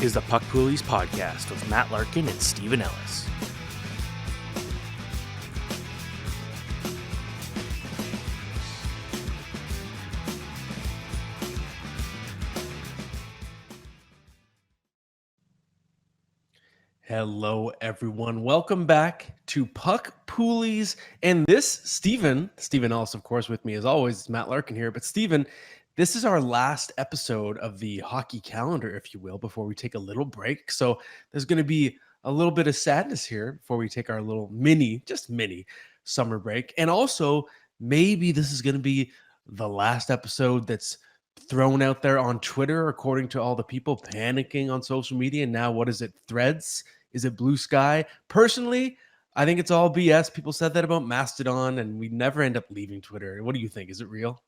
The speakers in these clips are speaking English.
is the Puck Poolies podcast with Matt Larkin and Stephen Ellis. Hello, everyone. Welcome back to Puck Poolies. And this, Stephen Ellis, of course, with me as always, Matt Larkin here. But Stephen, this is our last episode of the hockey calendar, if you will, before we take a little break. So there's going to be a little bit of sadness here before we take our little mini summer break. And also, maybe this is going to be the last episode that's thrown out there on Twitter, according to all the people panicking on social media. And now, what is it? Threads? Is it Blue Sky? Personally, I think it's all BS. People said that about Mastodon, and we never end up leaving Twitter. What do you think? Is it real?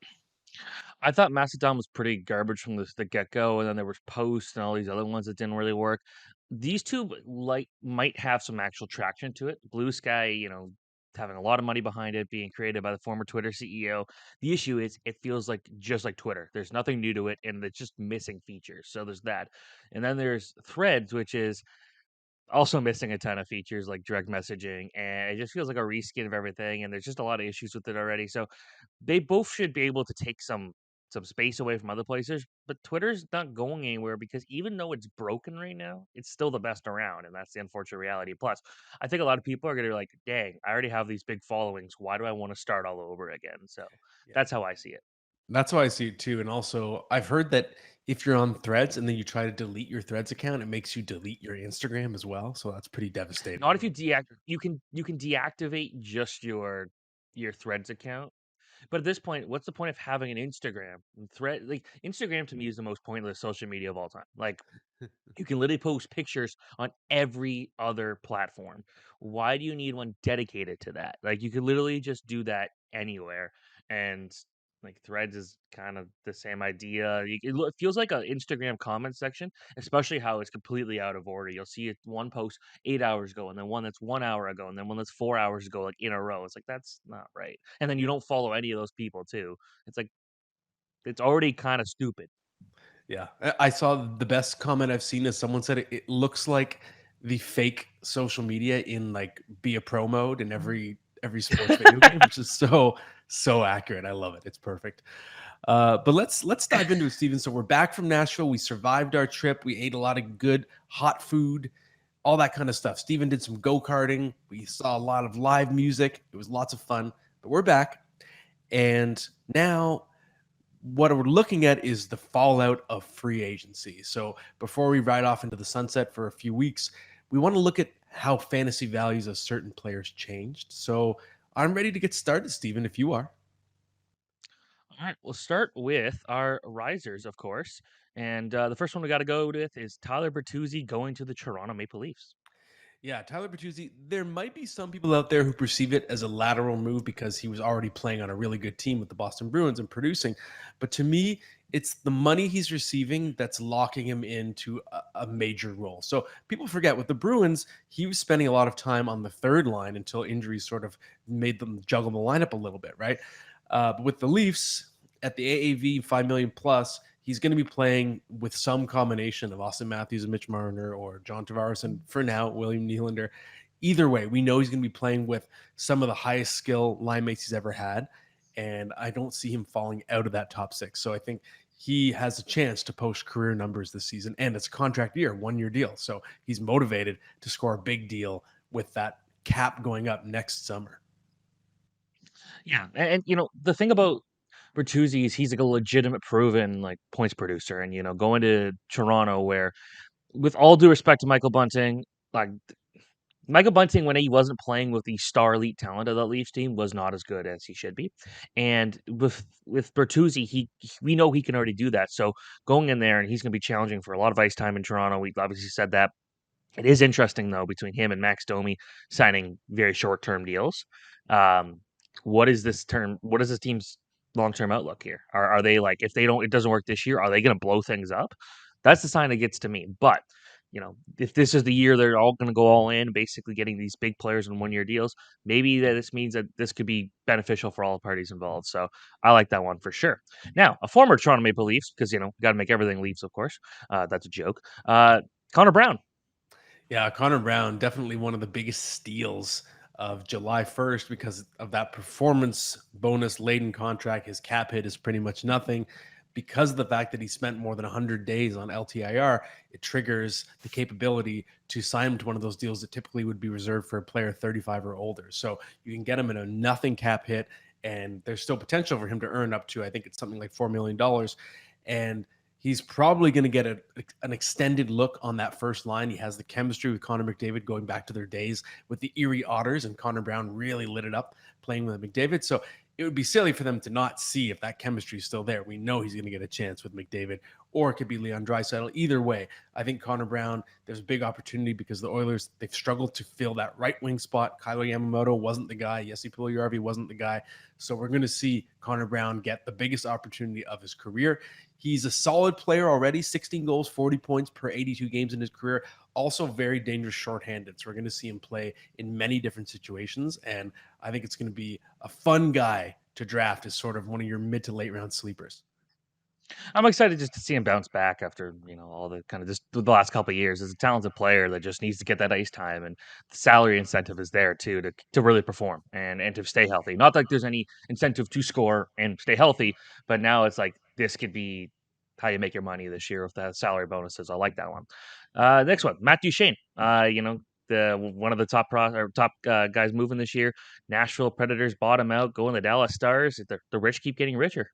I thought Mastodon was pretty garbage from the get-go, and then there was Post and all these other ones that didn't really work. These two might have some actual traction to it. Blue Sky, having a lot of money behind it, being created by the former Twitter CEO. The issue is it feels like just like Twitter. There's nothing new to it, and it's just missing features. So there's that. And then there's Threads, which is also missing a ton of features like direct messaging, and it just feels like a reskin of everything, and there's just a lot of issues with it already. So they both should be able to take some space away from other places, but Twitter's not going anywhere because even though it's broken right now, it's still the best around, and that's the unfortunate reality. Plus, I think a lot of people are going to be like, "Dang, I already have these big followings. Why do I want to start all over again?" So Yeah. that's how I see it. That's how I see it too. And also, I've heard that if you're on Threads and then you try to delete your Threads account, it makes you delete your Instagram as well. So that's pretty devastating. Not if you deactivate. You can deactivate just your Threads account. But at this point, what's the point of having an Instagram and thread? Like Instagram to me is the most pointless social media of all time. Like you can literally post pictures on every other platform. Why do you need one dedicated to that? Like you could literally just do that anywhere. And like Threads is kind of the same idea. It feels like an Instagram comment section, especially how it's completely out of order. You'll see it one post 8 hours ago, and then one that's 1 hour ago, and then one that's 4 hours ago, like in a row. It's like that's not right. And then you don't follow any of those people too. It's like it's already kind of stupid. Yeah, I saw the best comment I've seen is someone said it looks like the fake social media in like be a pro mode in every sports video game, which is so accurate. I love it. It's perfect. But let's dive into it, Steven. So we're back from Nashville. We survived our trip. We ate a lot of good hot food, all that kind of stuff. Steven did some go-karting. We saw a lot of live music. It was lots of fun. But we're back, and now what we're looking at is the fallout of free agency. So before we ride off into the sunset for a few weeks, we want to look at how fantasy values of certain players changed. So I'm ready to get started, Steven, if you are. All right, we'll start with our risers, of course. And the first one we got to go with is Tyler Bertuzzi going to the Toronto Maple Leafs. Yeah, Tyler Bertuzzi, there might be some people out there who perceive it as a lateral move because he was already playing on a really good team with the Boston Bruins and producing. But to me, it's the money he's receiving that's locking him into a major role. So people forget with the Bruins, he was spending a lot of time on the third line until injuries sort of made them juggle the lineup a little bit, right? But with the Leafs at the AAV 5 million plus, he's going to be playing with some combination of Austin Matthews and Mitch Marner or John Tavares and for now, William Nylander. Either way, we know he's going to be playing with some of the highest skill line mates he's ever had. And I don't see him falling out of that top six. So I think he has a chance to post career numbers this season. And it's a contract year, 1-year deal. So he's motivated to score a big deal with that cap going up next summer. Yeah, and the thing about Bertuzzi is he's like a legitimate, proven like points producer, and going to Toronto, where, with all due respect to Michael Bunting, like Michael Bunting, when he wasn't playing with the star elite talent of that Leafs team, was not as good as he should be. And with Bertuzzi, we know he can already do that. So going in there, and he's going to be challenging for a lot of ice time in Toronto. We obviously said that. It is interesting though between him and Max Domi signing very short term deals. Um, what is this term? What is this team's long term outlook here? Are they like, if it doesn't work this year, are they going to blow things up? That's the sign that gets to me. But if this is the year they're all going to go all in, basically getting these big players in 1-year deals, maybe this means that this could be beneficial for all the parties involved. So I like that one for sure. Now, a former Toronto Maple Leafs, because got to make everything Leafs, of course. That's a joke. Connor Brown. Yeah, Connor Brown, definitely one of the biggest steals of July 1st because of that performance bonus laden contract. His cap hit is pretty much nothing. Because of the fact that he spent more than 100 days on LTIR, it triggers the capability to sign him to one of those deals that typically would be reserved for a player 35 or older. So you can get him in a nothing cap hit, and there's still potential for him to earn up to, I think it's something like $4 million. And he's probably going to get an extended look on that first line. He has the chemistry with Connor McDavid going back to their days with the Erie Otters, and Connor Brown really lit it up playing with McDavid. So it would be silly for them to not see if that chemistry is still there. We know he's going to get a chance with McDavid, or it could be Leon Draisaitl. Either way, I think Connor Brown, there's a big opportunity because the Oilers, they've struggled to fill that right wing spot. Kyler Yamamoto wasn't the guy. Jesse Puljujarvi wasn't the guy. So we're going to see Connor Brown get the biggest opportunity of his career. He's a solid player already, 16 goals, 40 points per 82 games in his career. Also very dangerous shorthanded. So we're going to see him play in many different situations. And I think it's going to be a fun guy to draft as sort of one of your mid to late round sleepers. I'm excited just to see him bounce back after all the kind of just the last couple of years. As a talented player that just needs to get that ice time, and the salary incentive is there too to really perform and to stay healthy. Not like there's any incentive to score and stay healthy, but now it's like this could be how you make your money this year with that salary bonuses. I like that one. Next one, Matt Duchene. The one of the top guys moving this year. Nashville Predators bottom out, going the Dallas Stars. The rich keep getting richer.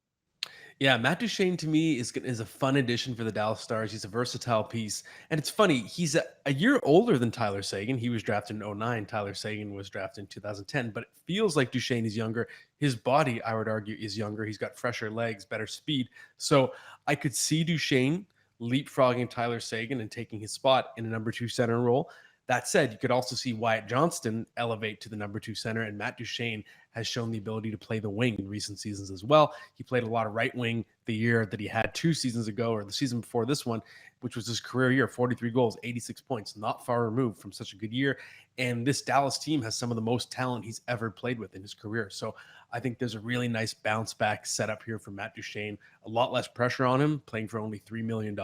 Yeah, Matt Duchene to me is a fun addition for the Dallas Stars. He's a versatile piece. And it's funny, he's a year older than Tyler Seguin. He was drafted in '09. Tyler Seguin was drafted in 2010, but it feels like Duchene is younger. His body, I would argue, is younger. He's got fresher legs, better speed. So I could see Duchene leapfrogging Tyler Seguin and taking his spot in a number two center role. That said, you could also see Wyatt Johnston elevate to the number two center, and Matt Duchene has shown the ability to play the wing in recent seasons as well. He played a lot of right wing the year that he had 2 seasons ago, or the season before this one, which was his career year, 43 goals, 86 points, not far removed from such a good year. And this Dallas team has some of the most talent he's ever played with in his career. So I think there's a really nice bounce back setup here for Matt Duchene. A lot less pressure on him, playing for only $3 million.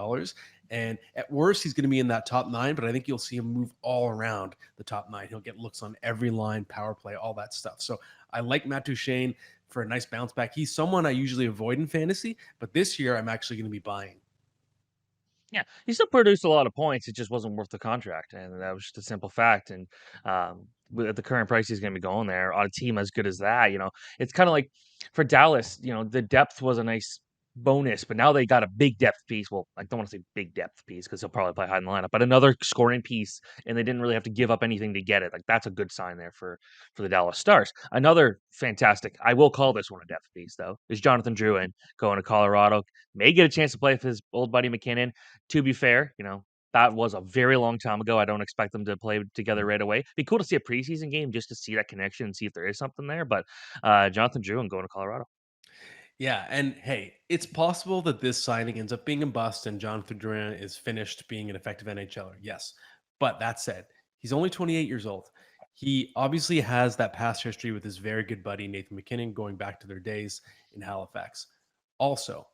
And at worst, he's going to be in that top nine, but I think you'll see him move all around the top nine. He'll get looks on every line, power play, all that stuff. So I like Matt Duchene for a nice bounce back. He's someone I usually avoid in fantasy, but this year I'm actually going to be buying. Yeah, he still produced a lot of points. It just wasn't worth the contract, and that was just a simple fact. And at the current price he's going to be going there on a team as good as that, it's kind of like for Dallas. The depth was a nice bonus, but now they got a big depth piece. Well, I don't want to say big depth piece because he'll probably play high in the lineup, but another scoring piece, and they didn't really have to give up anything to get it. Like that's a good sign there for the Dallas Stars. Another fantastic, I will call this one a depth piece though, is Jonathan Drouin going to Colorado. May get a chance to play with his old buddy McKinnon. To be fair, that was a very long time ago. I don't expect them to play together right away. Be cool to see a preseason game just to see that connection and see if there is something there. But Jonathan Drouin going to Colorado. Yeah, and hey, it's possible that this signing ends up being a bust and Jonathan Drouin is finished being an effective NHLer. Yes. But that said, he's only 28 years old. He obviously has that past history with his very good buddy Nathan MacKinnon going back to their days in Halifax. Also,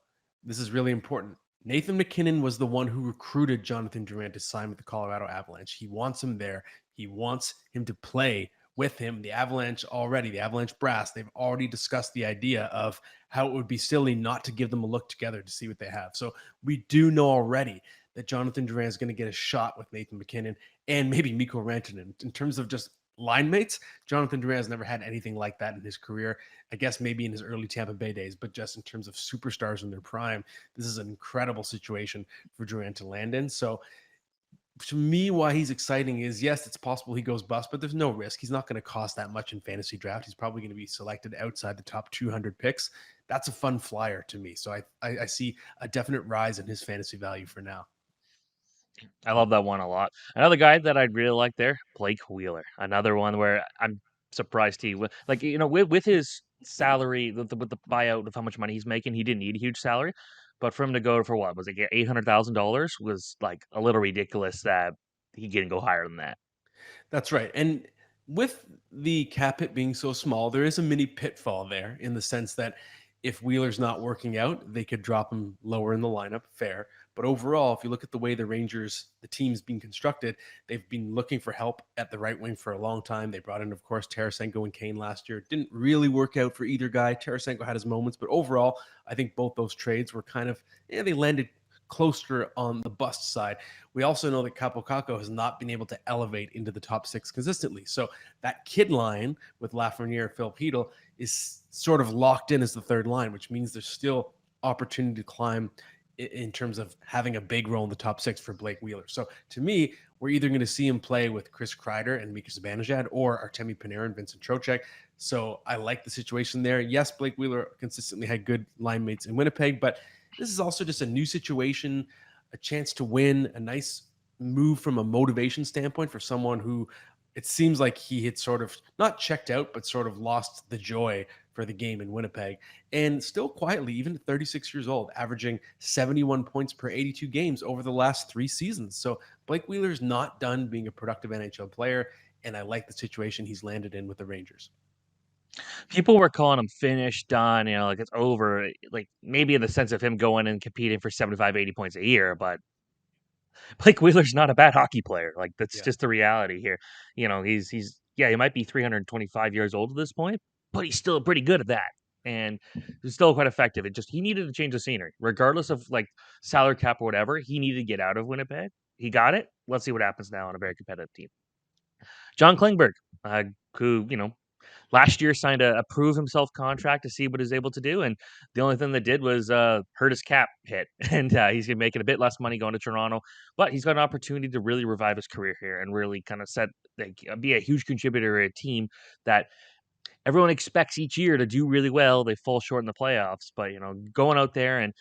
this is really important. Nathan MacKinnon was the one who recruited Jonathan Drouin to sign with the Colorado Avalanche. He wants him there. He wants him to play with him. The Avalanche brass, they've already discussed the idea of how it would be silly not to give them a look together to see what they have. So we do know already that Jonathan Drouin is going to get a shot with Nathan MacKinnon and maybe Mikko Rantanen. In terms of just line mates, Jonathan Drouin has never had anything like that in his career. I guess maybe in his early Tampa Bay days, but just in terms of superstars in their prime, this is an incredible situation for Drouin to land in. So to me, why he's exciting is yes, it's possible he goes bust, but there's no risk. He's not going to cost that much in fantasy draft. He's probably going to be selected outside the top 200 picks. That's a fun flyer to me. So I see a definite rise in his fantasy value for now. I love that one a lot. Another guy that I'd really like there, Blake Wheeler. Another one where I'm surprised like with his salary, with the buyout of how much money he's making, he didn't need a huge salary. But for him to go for what was it, $800,000 was like a little ridiculous that he didn't go higher than that. That's right. And with the cap hit being so small, there is a mini pitfall there in the sense that if Wheeler's not working out, they could drop him lower in the lineup. Fair. But overall, if you look at the way the team's being constructed, they've been looking for help at the right wing for a long time. They brought in, of course, Tarasenko and Kane last year. It didn't really work out for either guy. Tarasenko had his moments, but overall, I think both those trades were kind of, they landed closer on the bust side. We also know that Kaapo Kakko has not been able to elevate into the top six consistently. So that kid line with Lafreniere, Phil Hedl is sort of locked in as the third line, which means there's still opportunity to climb in terms of having a big role in the top six for Blake Wheeler. So to me, we're either going to see him play with Chris Kreider and Mika Zibanejad or Artemi Panarin, Vincent Trocheck. So I like the situation there. Yes, Blake Wheeler consistently had good line mates in Winnipeg, but this is also just a new situation, a chance to win, a nice move from a motivation standpoint for someone who it seems like he had sort of not checked out, but sort of lost the joy for the game in Winnipeg. And still quietly, even at 36 years old, averaging 71 points per 82 games over the last 3 seasons. So Blake Wheeler's not done being a productive NHL player. And I like the situation he's landed in with the Rangers. People were calling him finished, done, like it's over. Like maybe in the sense of him going and competing for 75, 80 points a year, but Blake Wheeler's not a bad hockey player. Like that's Yeah. just the reality here. He's yeah, he might be 325 years old at this point, but he's still pretty good at that. And he's still quite effective. It just he needed to change the scenery. Regardless of like salary cap or whatever, he needed to get out of Winnipeg. He got it. Let's see what happens now on a very competitive team. John Klingberg, who, last year signed a prove himself contract to see what he's able to do, and the only thing that did was hurt his cap hit, and he's gonna making a bit less money going to Toronto, but he's got an opportunity to really revive his career here and really kind of be a huge contributor to a team that everyone expects each year to do really well. They fall short in the playoffs, but going out there and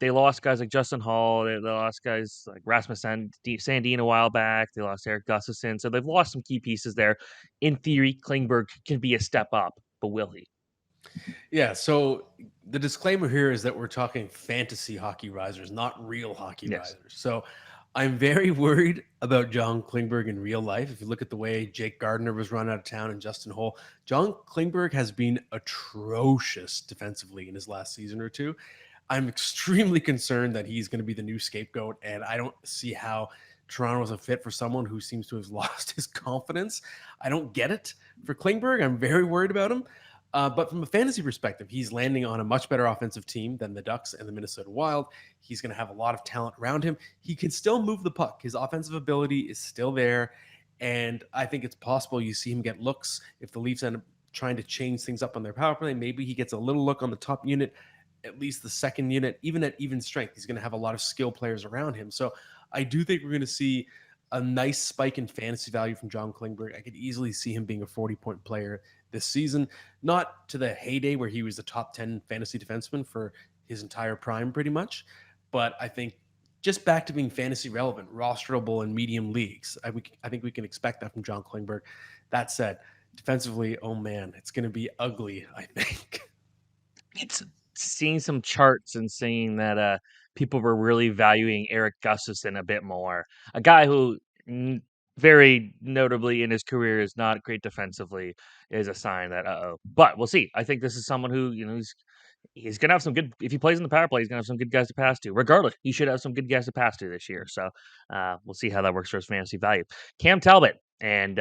they lost guys like Justin Hall. They lost guys like Rasmus Sandin a while back. They lost Eric Gustafsson. So they've lost some key pieces there. In theory, Klingberg can be a step up, but will he? Yeah. So the disclaimer here is that we're talking fantasy hockey risers, not real hockey Yes. risers. So I'm very worried about John Klingberg in real life. If you look at the way Jake Gardiner was run out of town and Justin Holl, John Klingberg has been atrocious defensively in his last season or two. I'm extremely concerned that he's going to be the new scapegoat, and I don't see how Toronto is a fit for someone who seems to have lost his confidence. I don't get it for Klingberg. I'm very worried about him. But from a fantasy perspective, he's landing on a much better offensive team than the Ducks and the Minnesota Wild. He's going to have a lot of talent around him. He can still move the puck. His offensive ability is still there. And I think it's possible you see him get looks if the Leafs end up trying to change things up on their power play. Maybe he gets a little look on the top unit, at least the second unit, even at even strength. He's going to have a lot of skill players around him. So I do think we're going to see a nice spike in fantasy value from John Klingberg. I could easily see him being a 40-point player this season, not to the heyday where he was the top 10 fantasy defenseman for his entire prime, pretty much. But I think just back to being fantasy relevant, rosterable in medium leagues. I think we can expect that from John Klingberg. That said, defensively, oh man, it's going to be ugly, I think. It's seeing some charts and seeing that people were really valuing Eric Gustafsson a bit more. A guy who very notably in his career is not great defensively is a sign that But we'll see. I think this is someone who, he's gonna have some good if he plays in the power play, he's gonna have some good guys to pass to. Regardless, he should have some good guys to pass to this year. So we'll see how that works for his fantasy value. Cam Talbot. And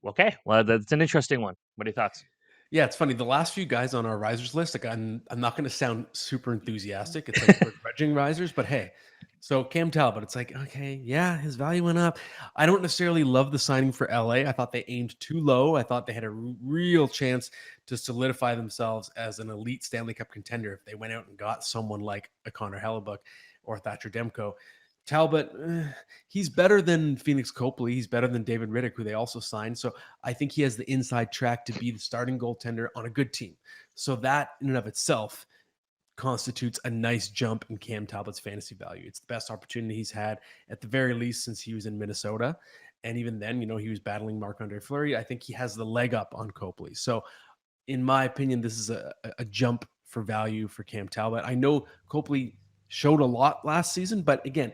okay, well that's an interesting one. What are your thoughts? Yeah, it's funny. The last few guys on our risers list, like I'm not going to sound super enthusiastic. It's like begrudging risers, but hey, so Cam Talbot, it's like, okay, yeah, his value went up. I don't necessarily love the signing for LA. I thought they aimed too low. I thought they had a real chance to solidify themselves as an elite Stanley Cup contender if they went out and got someone like a Connor Hellebuck or Thatcher Demko. Talbot, he's better than Phoenix Copley. He's better than David Riddick, who they also signed. So I think he has the inside track to be the starting goaltender on a good team. So that in and of itself constitutes a nice jump in Cam Talbot's fantasy value. It's the best opportunity he's had at the very least since he was in Minnesota. And even then, he was battling Marc-Andre Fleury. I think he has the leg up on Copley. So in my opinion, this is a jump for value for Cam Talbot. I know Copley showed a lot last season, but again,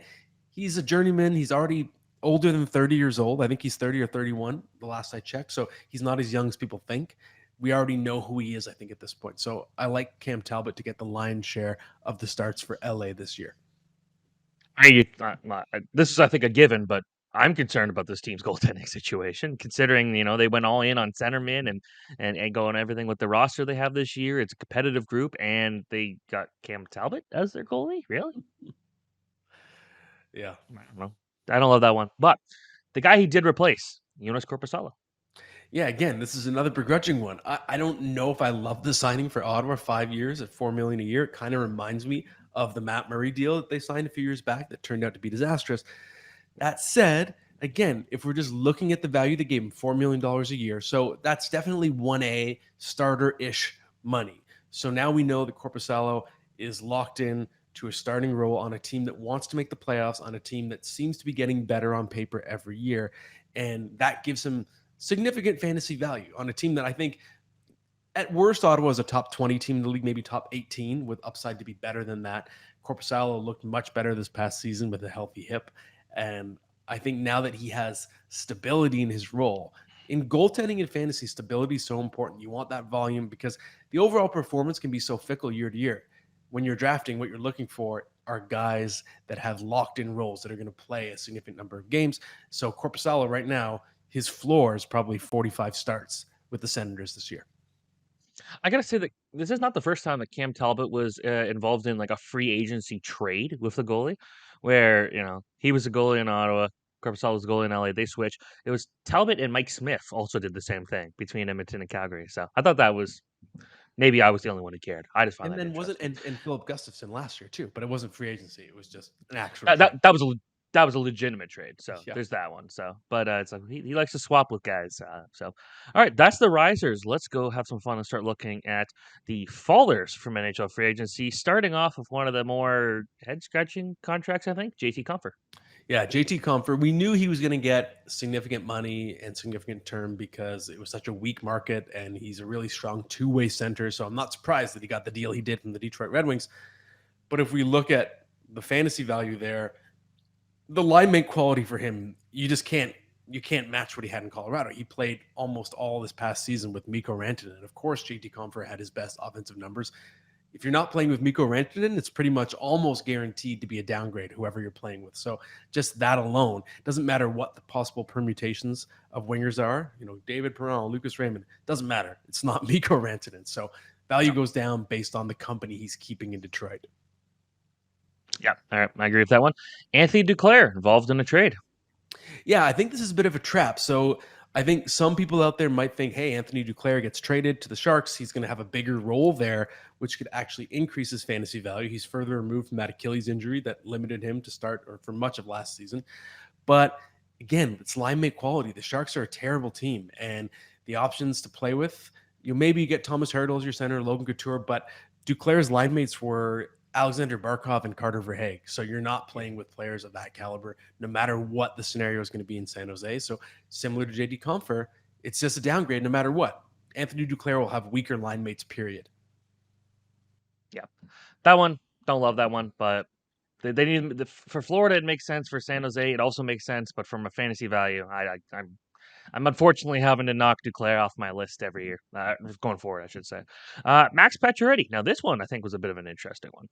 he's a journeyman. He's already older than 30 years old. I think he's 30 or 31 the last I checked. So he's not as young as people think. We already know who he is, I think, at this point. So I like Cam Talbot to get the lion's share of the starts for LA this year. This is, I think, a given, but I'm concerned about this team's goaltending situation, considering they went all in on centerman and going everything with the roster they have this year. It's a competitive group, and they got Cam Talbot as their goalie. Really? Yeah. I don't know. I don't love that one, but the guy he did replace, Jonas Corposalo. Yeah, again, this is another begrudging one. I don't know if I love the signing for Ottawa, 5 years at $4 million a year. It kind of reminds me of the Matt Murray deal that they signed a few years back that turned out to be disastrous. That said, again, if we're just looking at the value they gave him, $4 million a year, so that's definitely 1A starter-ish money. So now we know that Corpusalo is locked in to a starting role on a team that wants to make the playoffs, on a team that seems to be getting better on paper every year, and that gives him significant fantasy value on a team that I think at worst Ottawa is a top 20 team in the league, maybe top 18 with upside to be better than that. Corpusalo looked much better this past season with a healthy hip. And I think now that he has stability in his role, in goaltending and fantasy, stability is so important. You want that volume because the overall performance can be so fickle year to year. When you're drafting, what you're looking for are guys that have locked in roles that are going to play a significant number of games. So Corpusalo right now, his floor is probably 45 starts with the Senators this year. I gotta say that this is not the first time that Cam Talbot was involved in like a free agency trade with the goalie, where he was a goalie in Ottawa, Corpusalo was a goalie in LA. They switched. It was Talbot and Mike Smith also did the same thing between Edmonton and Calgary. So I thought that was maybe I was the only one who cared. I just find And that then wasn't interesting. and Philip Gustafson last year too, but it wasn't free agency. It was just an actual That trade. that, that was a that was a legitimate trade. So Yeah. there's that one. So, but it's like he likes to swap with guys. So, all right, that's the risers. Let's go have some fun and start looking at the fallers from NHL free agency. Starting off with one of the more head scratching contracts, I think, JT Compher. Yeah, JT Compher. We knew he was going to get significant money and significant term because it was such a weak market and he's a really strong two-way center. So I'm not surprised that he got the deal he did from the Detroit Red Wings. But if we look at the fantasy value there, the line mate quality for him, you can't match what he had in Colorado. He played almost all this past season with Mikko Rantanen. And of course, JT Compher had his best offensive numbers. If you're not playing with Mikko Rantanen, it's pretty much almost guaranteed to be a downgrade, whoever you're playing with. So just that alone doesn't matter what the possible permutations of wingers are. David Perron, Lucas Raymond, doesn't matter. It's not Mikko Rantanen. So value goes down based on the company he's keeping in Detroit. Yeah, all right, I agree with that one. Anthony Duclair involved in a trade. Yeah, I think this is a bit of a trap. So I think some people out there might think, hey, Anthony Duclair gets traded to the Sharks. He's going to have a bigger role there, which could actually increase his fantasy value. He's further removed from that Achilles injury that limited him to start or for much of last season. But again, it's line mate quality. The Sharks are a terrible team, and the options to play with, maybe you get Thomas Hertl as your center, Logan Couture, but Duclair's line mates were Alexander Barkov and Carter Verhaeghe. So you're not playing with players of that caliber, no matter what the scenario is going to be in San Jose. So similar to JD Compher, it's just a downgrade no matter what. Anthony Duclair will have weaker line mates, period. Yeah, that one don't love that one, but they need for Florida. It makes sense. For San Jose, it also makes sense. But from a fantasy value, I'm unfortunately having to knock Duclair off my list every year. Going forward, I should say. Max Pacioretty. Now, this one I think was a bit of an interesting one.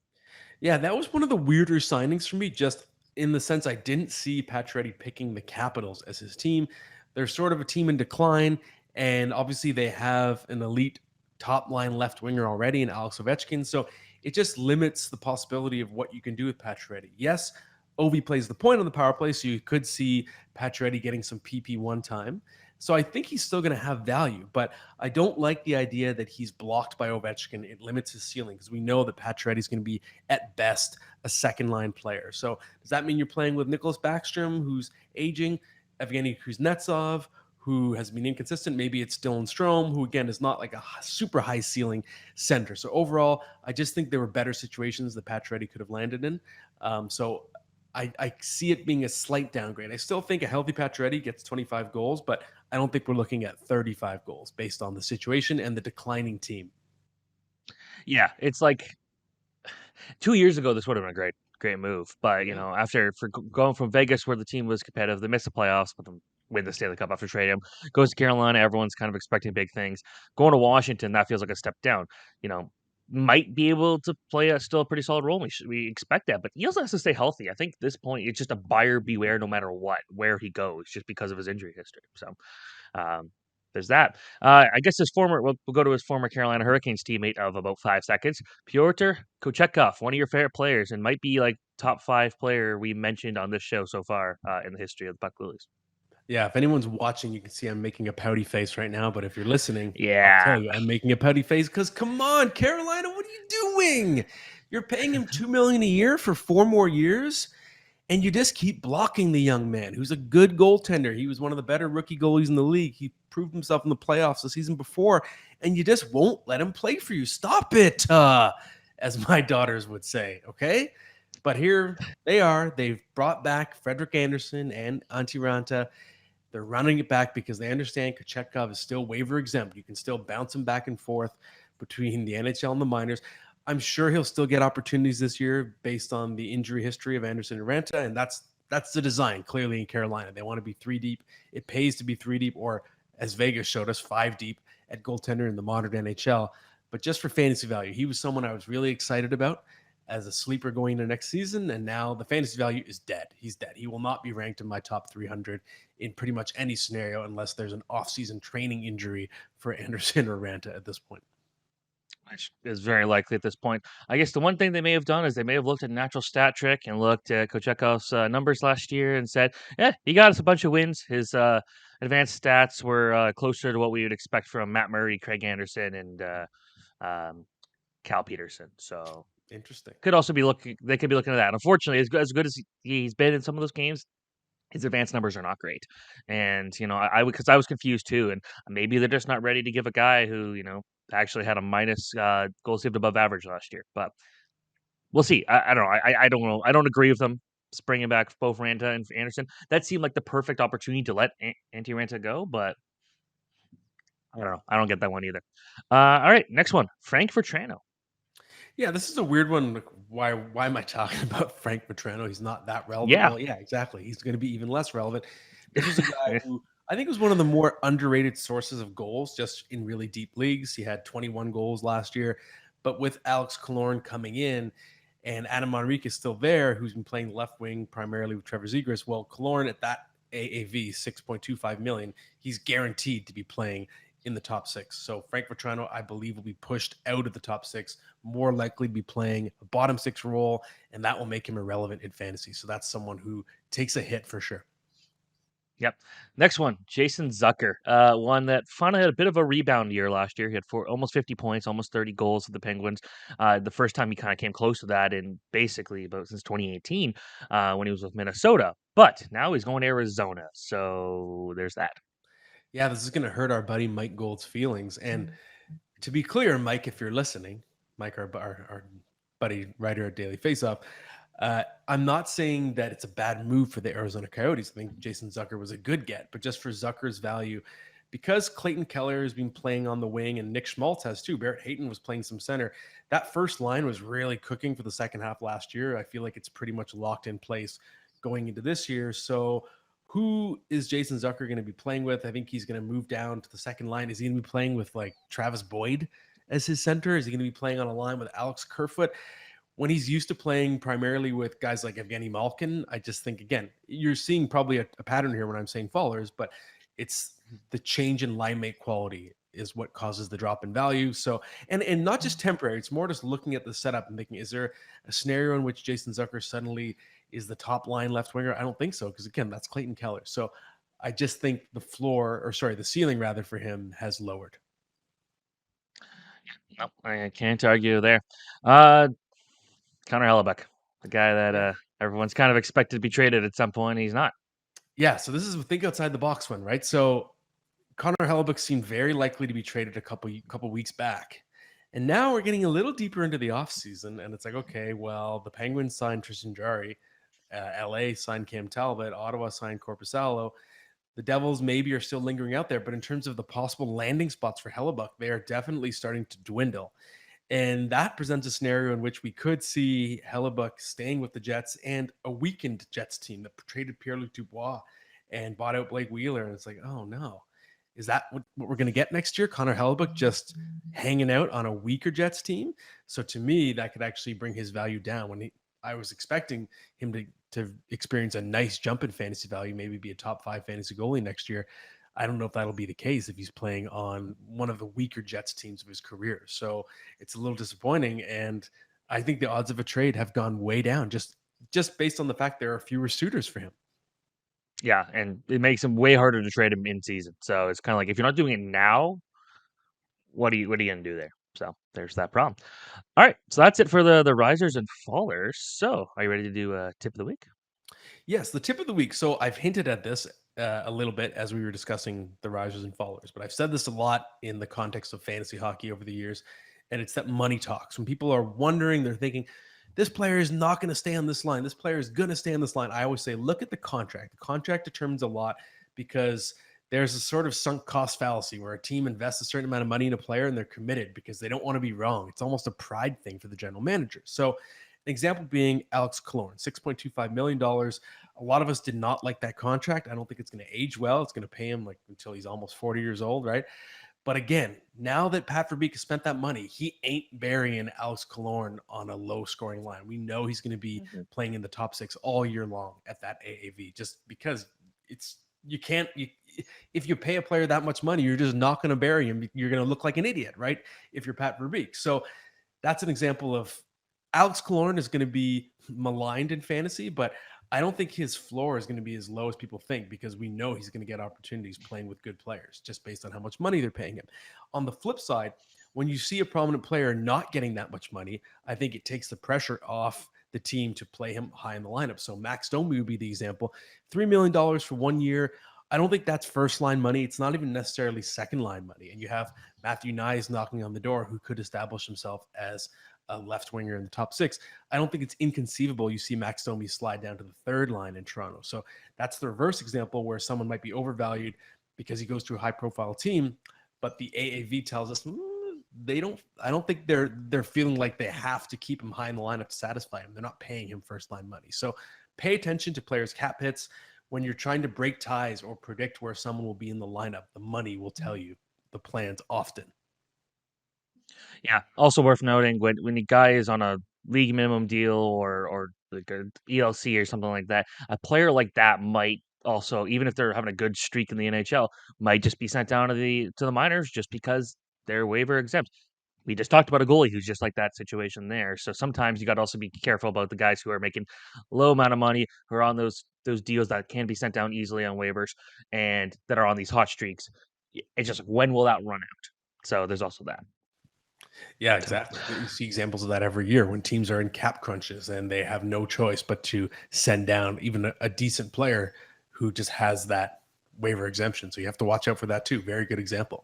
Yeah, that was one of the weirder signings for me, just in the sense I didn't see Pacioretty picking the Capitals as his team. They're sort of a team in decline, and obviously they have an elite top line left winger already in Alex Ovechkin. So it just limits the possibility of what you can do with Pacioretty. Yes, Ovi plays the point on the power play, so you could see Pacioretty getting some PP1 time. So I think he's still going to have value, but I don't like the idea that he's blocked by Ovechkin. It limits his ceiling because we know that Pacioretty is going to be at best a second line player. So does that mean you're playing with Nicholas Backstrom, who's aging, Evgeny Kuznetsov, who has been inconsistent? Maybe it's Dylan Strome, who again is not like a super high ceiling center. So overall, I just think there were better situations that Pacioretty could have landed in. I see it being a slight downgrade. I still think a healthy Pacioretty gets 25 goals, but I don't think we're looking at 35 goals based on the situation and the declining team. Yeah, it's like 2 years ago. This would have been a great move, but Yeah. after going from Vegas where the team was competitive, they missed the playoffs, but then win the Stanley Cup after trading him. Goes to Carolina, everyone's kind of expecting big things. Going to Washington, that feels like a step down. You know, might be able to play a still a pretty solid role. We expect that, but he also has to stay healthy. I think at this point it's just a buyer beware no matter what where he goes, just because of his injury history. So um, there's that. I guess we'll go to his former Carolina Hurricanes teammate of about 5 seconds, Pyotr Kochetkov, one of your favorite players, and might be like top 5 player we mentioned on this show so far in the history of the Puck Poolies. Yeah, if anyone's watching, you can see I'm making a pouty face right now, but if you're listening, I'll Yeah, tell you I'm making a pouty face because come on, Carolina, what are you doing? You're paying him $2 million a year for 4 more years, and you just keep blocking the young man who's a good goaltender. He was one of the better rookie goalies in the league. He proved himself in the playoffs the season before, and you just won't let him play for you. Stop it, as my daughters would say, okay? But here they are. They've brought back Frederick Anderson and Antti Ranta. They're running it back because they understand Kochetkov is still waiver exempt. You can still bounce him back and forth between the NHL and the minors. I'm sure he'll still get opportunities this year based on the injury history of Anderson and Ranta, and that's the design. Clearly in Carolina, they want to be 3 deep. It pays to be 3 deep, or as Vegas showed us, 5 deep at goaltender in the modern NHL. But just for fantasy value, he was someone I was really excited about as a sleeper going into next season, and now the fantasy value is dead. He's dead. He will not be ranked in my top 300 in pretty much any scenario unless there's an off-season training injury for Anderson or Ranta at this point. which is very likely at this point. I guess the one thing they may have done is they may have looked at natural stat trick and looked at Kochetkov's numbers last year and said, "Yeah, he got us a bunch of wins. His advanced stats were closer to what we would expect from Matt Murray, Craig Anderson, and um, Cal Peterson." So Interesting. could also be looking. They could be looking at that. Unfortunately, as good as he's been in some of those games, his advanced numbers are not great. And, because I was confused too. And maybe they're just not ready to give a guy who, actually had a minus goal saved above average last year. But we'll see. I don't know. I don't know. I don't agree with them bringing back both Ranta and Anderson. That seemed like the perfect opportunity to let Antti Ranta go. But I don't know. I don't get that one either. All right. Next one, Frank Vertrano. Yeah, this is a weird one. Like, why am I talking about Frank Petrano? He's not that relevant. Yeah. Well, yeah, exactly. He's going to be even less relevant. This was a guy who I think was one of the more underrated sources of goals just in really deep leagues. He had 21 goals last year, but with Alex Killorn coming in and Adam Henrique is still there, who's been playing left wing primarily with Trevor Zegras. Well, Killorn at that AAV, 6.25 million, he's guaranteed to be playing in the top six. So Frank Vetrano, I believe, will be pushed out of the top six, more likely to be playing a bottom six role, and that will make him irrelevant in fantasy. So that's someone who takes a hit for sure. Yep. Next one, Jason Zucker. One that finally had a bit of a rebound year last year. He had almost 50 points, almost 30 goals with the Penguins. The first time he kind of came close to that in basically about since 2018 when he was with Minnesota. But now he's going to Arizona. So there's that. Yeah, this is going to hurt our buddy Mike Gold's feelings. And to be clear, Mike, if you're listening, Mike, our buddy writer at Daily Faceoff, I'm not saying that it's a bad move for the Arizona Coyotes. I think Jason Zucker was a good get, but just for Zucker's value, because Clayton Keller has been playing on the wing and Nick Schmaltz has too. Barrett Hayton was playing some center. That first line was really cooking for the second half last year. I feel like it's pretty much locked in place going into this year. So who is Jason Zucker going to be playing with? I think he's going to move down to the second line. Is he going to be playing with like Travis Boyd as his center? Is he going to be playing on a line with Alex Kerfoot? When he's used to playing primarily with guys like Evgeny Malkin, I just think, again, you're seeing probably a pattern here when I'm saying fallers, but it's the change in line mate quality is what causes the drop in value. So, and not just temporary, it's more just looking at the setup and thinking, is there a scenario in which Jason Zucker suddenly is the top line left winger? I don't think so, because again, that's Clayton Keller. So I just think the ceiling rather for him has lowered. No, I can't argue there. Uh, Connor Hellebuck, the guy that Yeah. everyone's kind of expected to be traded at some point. He's not. Yeah. So this is a think outside the box one, right? So Connor Hellebuck seemed very likely to be traded a couple weeks back. And now we're getting a little deeper into the offseason, and it's like, okay, well, the Penguins signed Tristan Jarry, LA signed Cam Talbot, Ottawa signed Corpusalo. The Devils maybe are still lingering out there, but in terms of the possible landing spots for Hellebuck, they are definitely starting to dwindle. And that presents a scenario in which we could see Hellebuck staying with the Jets and a weakened Jets team that traded Pierre-Luc Dubois and bought out Blake Wheeler. And it's like, oh no, Is that what we're going to get next year? Connor Hellebuck just hanging out on a weaker Jets team. So to me, that could actually bring his value down. I was expecting him to experience a nice jump in fantasy value, maybe be a top 5 fantasy goalie next year. I don't know if that'll be the case if he's playing on one of the weaker Jets teams of his career. So it's a little disappointing. And I think the odds of a trade have gone way down just based on the fact there are fewer suitors for him. Yeah, and it makes him way harder to trade him in season. So it's kind of like if you're not doing it now, what are you gonna do there? So there's that problem. All right, so that's it for the risers and fallers. So are you ready to do a tip of the week? Yes, the tip of the week. So I've hinted at this a little bit as we were discussing the risers and fallers, but I've said this a lot in the context of fantasy hockey over the years, and it's that money talks. When people are wondering, they're thinking, this player is not going to stay on this line. This player is going to stay on this line. I always say, look at the contract. The contract determines a lot because there's a sort of sunk cost fallacy where a team invests a certain amount of money in a player and they're committed because they don't want to be wrong. It's almost a pride thing for the general manager. So an example being Alex Killorn, $6.25 million. A lot of us did not like that contract. I don't think it's going to age well. It's going to pay him like until he's almost 40 years old, right? But again, now that Pat Verbeek has spent that money, he ain't burying Alex Killorn on a low scoring line. We know he's going to be playing in the top 6 all year long at that AAV just because if you pay a player that much money, you're just not going to bury him. You're going to look like an idiot, right? If you're Pat Verbeek. So that's an example of Alex Killorn is going to be maligned in fantasy, but I don't think his floor is going to be as low as people think because we know he's going to get opportunities playing with good players just based on how much money they're paying him. On the flip side, when you see a prominent player not getting that much money, I think it takes the pressure off the team to play him high in the lineup. So Max Domi would be the example. $3 million for 1 year. I don't think that's first line money. It's not even necessarily second line money. And you have Matthew Nyes knocking on the door who could establish himself as a left winger in the top 6. I don't think it's inconceivable you see Max Domi slide down to the third line in Toronto. So that's the reverse example where someone might be overvalued because he goes to a high profile team, but the AAV tells us I don't think they're feeling like they have to keep him high in the lineup to satisfy him. They're not paying him first line money. So pay attention to players' cap hits when you're trying to break ties or predict where someone will be in the lineup. The money will tell you the plans often. Yeah. Also worth noting when the guy is on a league minimum deal or like a ELC or something like that, a player like that might also, even if they're having a good streak in the NHL, might just be sent down to the minors just because they're waiver exempt. We just talked about a goalie who's just like that situation there. So sometimes you got to also be careful about the guys who are making a low amount of money, who are on those deals that can be sent down easily on waivers and that are on these hot streaks. It's just when will that run out? So there's also that. Yeah, So, exactly. You see examples of that every year when teams are in cap crunches and they have no choice but to send down even a decent player who just has that waiver exemption. So you have to watch out for that too. Very good example.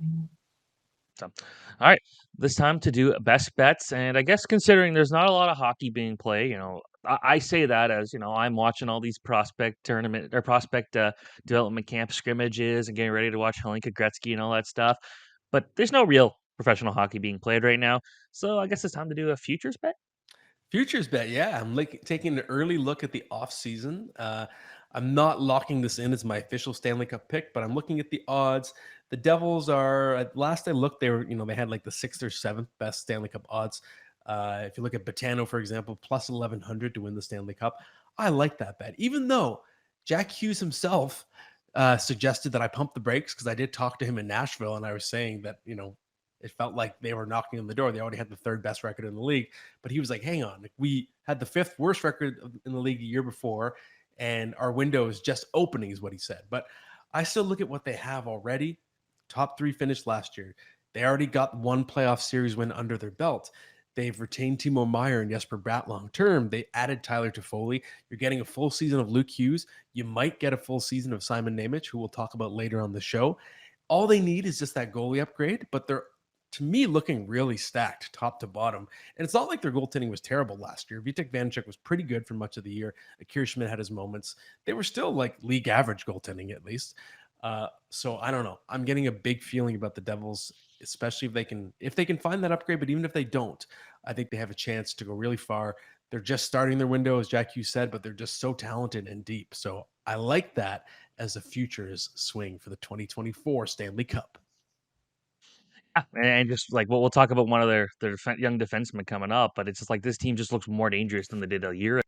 so, all right, this time to do best bets, and I guess considering there's not a lot of hockey being played, I say that as I'm watching all these prospect tournament or prospect development camp scrimmages and getting ready to watch Helenka Gretzky and all that stuff, but there's no real professional hockey being played right now, so I guess it's time to do a futures bet. Futures bet, yeah. I'm like taking an early look at the off season. I'm not locking this in as my official Stanley Cup pick, but I'm looking at the odds. The Devils are at last I looked, they were they had like the 6th or 7th best Stanley Cup odds. If you look at Botano, for example, plus 1100 to win the Stanley Cup, I like that bet. Even though Jack Hughes himself suggested that I pump the brakes because I did talk to him in Nashville, and I was saying that it felt like they were knocking on the door. They already had the 3rd best record in the league. But he was like, hang on, like, we had the 5th worst record in the league the year before, and our window is just opening, is what he said. But I still look at what they have already. Top 3 finished last year. They already got 1 playoff series win under their belt. They've retained Timo Meyer and Jesper Bratt long term. They added Tyler Toffoli. You're getting a full season of Luke Hughes. You might get a full season of Simon Nemec, who we'll talk about later on the show. All they need is just that goalie upgrade, but they're to me looking really stacked top to bottom. And it's not like their goaltending was terrible last year. Vitek Vanacek was pretty good for much of the year. Akira Schmidt had his moments. They were still like league average goaltending at least. So I don't know. I'm getting a big feeling about the Devils, especially if they can find that upgrade. But even if they don't, I think they have a chance to go really far. They're just starting their window, as Jack Hughes said, but they're just so talented and deep. So I like that. as the futures swing for the 2024 Stanley Cup. And just like we'll talk about one of their young defensemen coming up, but it's just like this team just looks more dangerous than they did a year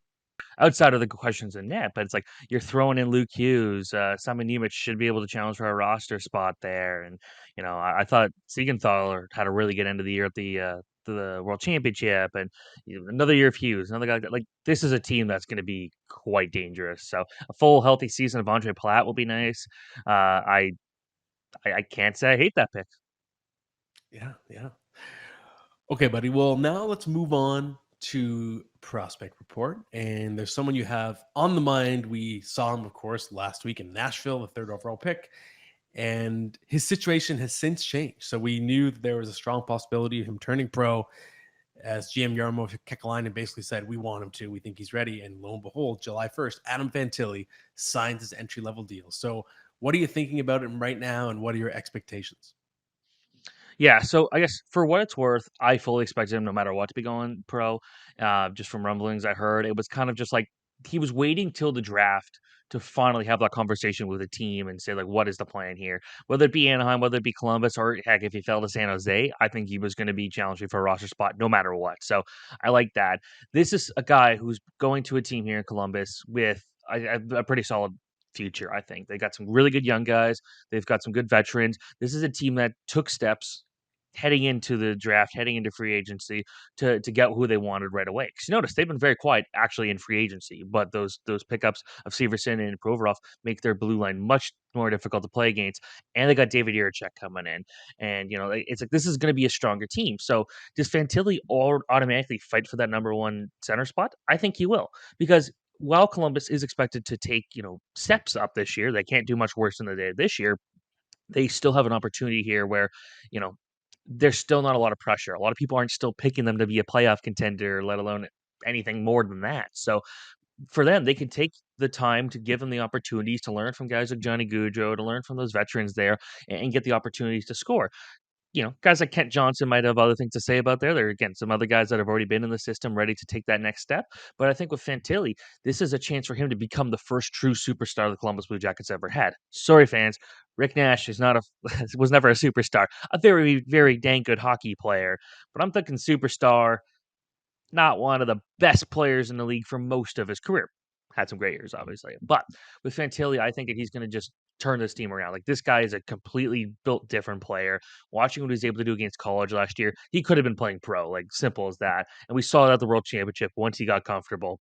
outside of the questions in net. But it's like you're throwing in Luke Hughes, Simon Nemec should be able to challenge for a roster spot there, and I thought Siegenthaler had a really good end of the year at the World Championship, and another year of Hughes, another guy. Like this is a team that's going to be quite dangerous. So a full healthy season of Andre Platt will be nice. I can't say I hate that pick. Yeah, yeah. Okay, buddy. Well, now let's move on to prospect report. And there's someone you have on the mind. We saw him, of course, last week in Nashville, the third overall pick. And his situation has since changed. So we knew that there was a strong possibility of him turning pro, as GM Jarmo Kekalainen basically said, we want him to. We think he's ready. And lo and behold, July 1st, Adam Fantilli signs his entry-level deal. So what are you thinking about him right now, and what are your expectations? Yeah, so I guess for what it's worth, I fully expected him no matter what to be going pro. Just from rumblings I heard, it was kind of just like he was waiting till the draft to finally have that conversation with the team and say like, what is the plan here? Whether it be Anaheim, whether it be Columbus, or heck, if he fell to San Jose, I think he was going to be challenging for a roster spot no matter what. So I like that. This is a guy who's going to a team here in Columbus with a pretty solid future. I think they got some really good young guys. They've got some good veterans. This is a team that took steps heading into the draft, heading into free agency to get who they wanted right away. Because you notice they've been very quiet actually in free agency, but those pickups of Severson and Provorov make their blue line much more difficult to play against. And they got David Jiricek coming in, and it's like this is going to be a stronger team. So does Fantilli automatically fight for that number one center spot? I think he will, because while Columbus is expected to take steps up this year, they can't do much worse than they did this year. They still have an opportunity here where, you know, there's still not a lot of pressure. A lot of people aren't still picking them to be a playoff contender, let alone anything more than that. So for them, they can take the time to give them the opportunities to learn from guys like Johnny Gaudreau, to learn from those veterans there, and get the opportunities to score. Guys like Kent Johnson might have other things to say about there. There are, again, some other guys that have already been in the system ready to take that next step. But I think with Fantilli, this is a chance for him to become the first true superstar the Columbus Blue Jackets ever had. Sorry, fans. Rick Nash is not a was never a superstar. A very, very dang good hockey player. But I'm thinking superstar, not one of the best players in the league for most of his career. Had some great years, obviously. But with Fantilli, I think that he's going to just turn this team around. Like, this guy is a completely built different player. Watching what he was able to do against college last year, he could have been playing pro, like simple as that. And we saw that at the World Championship once he got comfortable.